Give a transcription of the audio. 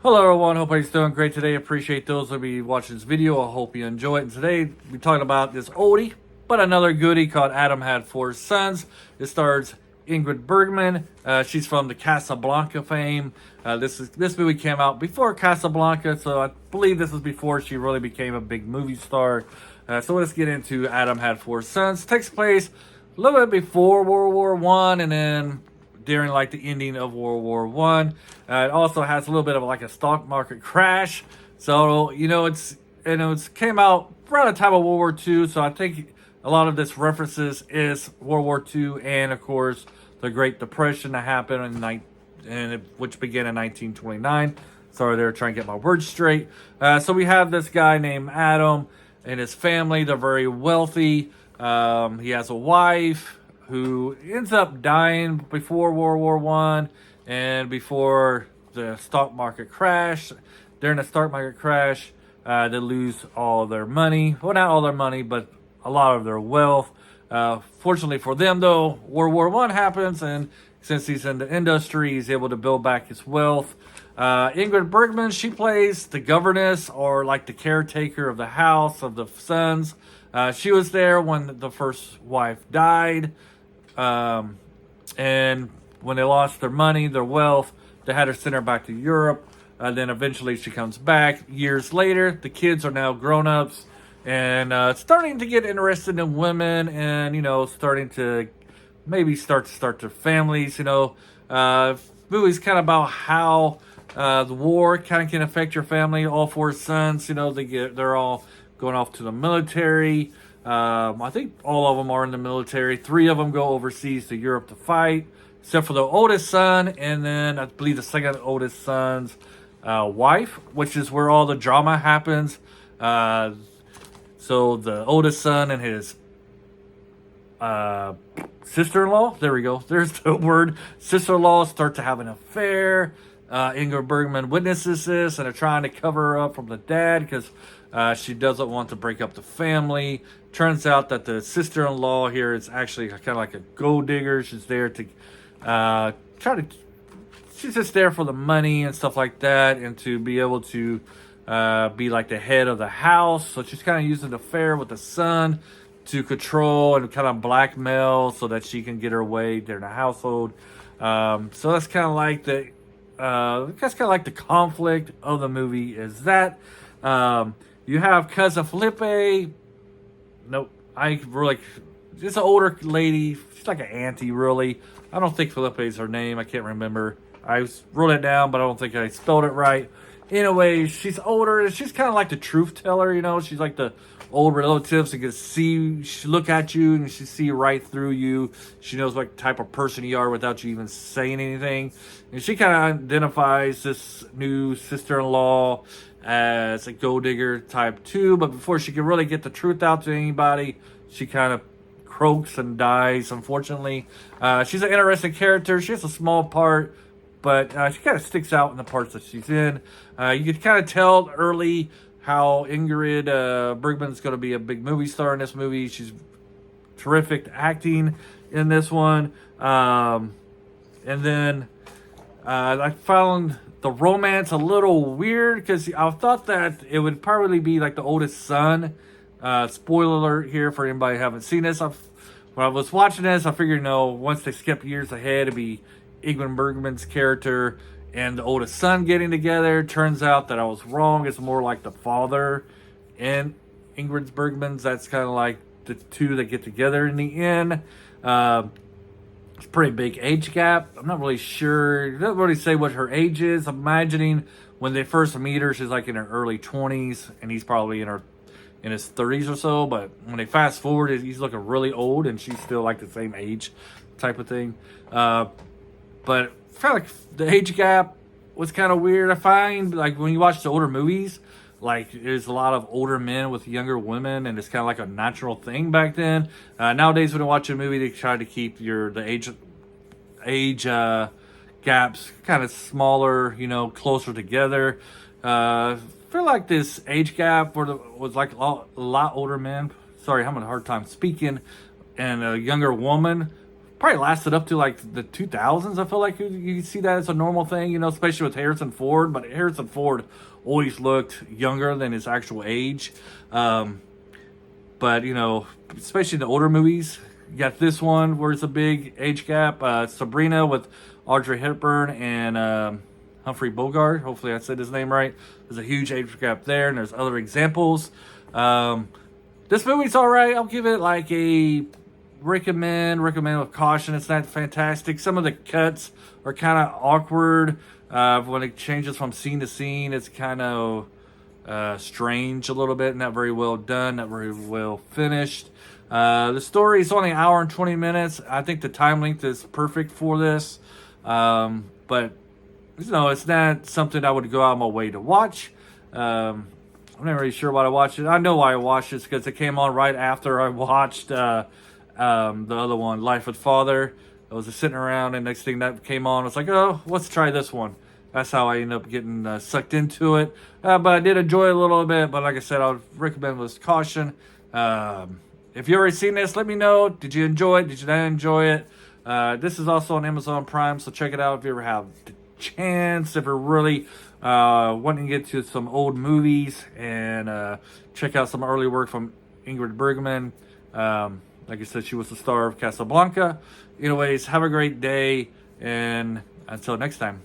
Hello everyone, hope everybody's doing great today. Appreciate those who be watching this video. I hope you enjoy it. And today we're talking about this oldie, but another goodie called Adam Had Four Sons. It stars Ingrid Bergman. She's from the Casablanca fame. This movie came out before Casablanca, so I believe this was before she really became a big movie star. So let's get into Adam Had Four Sons. It takes place a little bit before World War One, and then during like the ending of World War One. It also has a little bit of like a stock market crash. So it's came out around the time of World War Two. So I think a lot of this references is World War Two, and of course the Great Depression that happened which began in 1929. Sorry, they're trying to get my words straight. So we have this guy named Adam and his family. They're very wealthy. He has a wife who ends up dying before World War One and before the stock market crash. During the stock market crash, they lose all their money. Well, not all their money, but a lot of their wealth. Fortunately for them, though, World War One happens, and since he's in the industry, he's able to build back his wealth. Ingrid Bergman, she plays the governess, or like the caretaker of the house of the sons. She was there when the first wife died. And when they lost their money, their wealth, they had her send her back to Europe. Then eventually she comes back. Years later, the kids are now grown-ups and starting to get interested in women, and starting to maybe start their families. Movie's kind of about how the war kind of can affect your family. All four sons, they're all going off to the military. I think all of them are in the military. 3 of them go overseas to Europe to fight, except for the oldest son, and then I believe the second oldest son's wife, which is where all the drama happens. So the oldest son and his sister-in-law, there we go, there's the word, sister-in-law, start to have an affair. Ingrid Bergman witnesses this, and they're trying to cover her up from the dad because she doesn't want to break up the family. Turns out that the sister-in-law here is actually kind of like a gold digger. She's there to she's just there for the money and stuff like that, and to be able to be like the head of the house. So she's kind of using the affair with the son to control and kind of blackmail so that she can get her way during the household. So that's kind of like the conflict of the movie is that. You have cousin Felipe. Nope. It's an older lady. She's like an auntie, really. I don't think Felipe is her name. I can't remember. I wrote it down, but I don't think I spelled it right. Anyway, she's older. She's kind of like the truth teller, She's like the old relatives that can she look at you and she see right through you. She knows what type of person you are without you even saying anything. And she kind of identifies this new sister-in-law as a gold digger type 2, but before she can really get the truth out to anybody, she kind of croaks and dies, unfortunately. She's an interesting character. She has a small part, but she kind of sticks out in the parts that she's in. You can kind of tell early how Ingrid Bergman is going to be a big movie star in this movie. She's terrific acting in this one. And then I found the romance a little weird because I thought that it would probably be like the oldest son. Spoiler alert here for anybody who haven't seen this. When I was watching this, I figured, once they skip years ahead, it'd be Ingrid Bergman's character and the oldest son getting together. Turns out that I was wrong. It's more like the father and Ingrid Bergman's. That's kind of like the two that get together in the end. It's a pretty big age gap. I'm not really sure. It doesn't really say what her age is. I'm imagining when they first meet her, she's like in her early 20s, and he's probably in his 30s or so. But when they fast forward, he's looking really old, and she's still like the same age type of thing. But I felt like the age gap was kind of weird. I find, like, when you watch the older movies, like, there's a lot of older men with younger women, and it's kind of like a natural thing back then. Nowadays, when you watch a movie, they try to keep the age gaps kind of smaller, closer together. I feel like this age gap was like a lot older men. Sorry, I'm having a hard time speaking. And a younger woman probably lasted up to like the 2000s. I feel like you see that as a normal thing, especially with Harrison Ford. But Harrison Ford always looked younger than his actual age. But especially in the older movies, you got this one where it's a big age gap. Sabrina with Audrey Hepburn and Humphrey Bogart. Hopefully I said his name right. There's a huge age gap there, and there's other examples. This movie's all right. I'll give it like a recommend with caution. It's not fantastic. Some of the cuts are kind of awkward. When it changes from scene to scene, it's kind of strange a little bit. Not very well done. Not very well finished. The story is only an hour and 20 minutes. I think the time length is perfect for this. But it's not something I would go out of my way to watch. I'm not really sure why I watched it. I know why I watched it, because it came on right after I watched the other one, Life with Father. I was just sitting around, and next thing that came on, I was like, oh, let's try this one. That's how I ended up getting sucked into it. But I did enjoy it a little bit. But like I said, I would recommend with caution. If you've already seen this, let me know. Did you enjoy it? Did you not enjoy it? This is also on Amazon Prime, so check it out if you ever have the chance. If you're really wanting to get to some old movies and check out some early work from Ingrid Bergman. Like I said, she was the star of Casablanca. Anyways, have a great day, and until next time.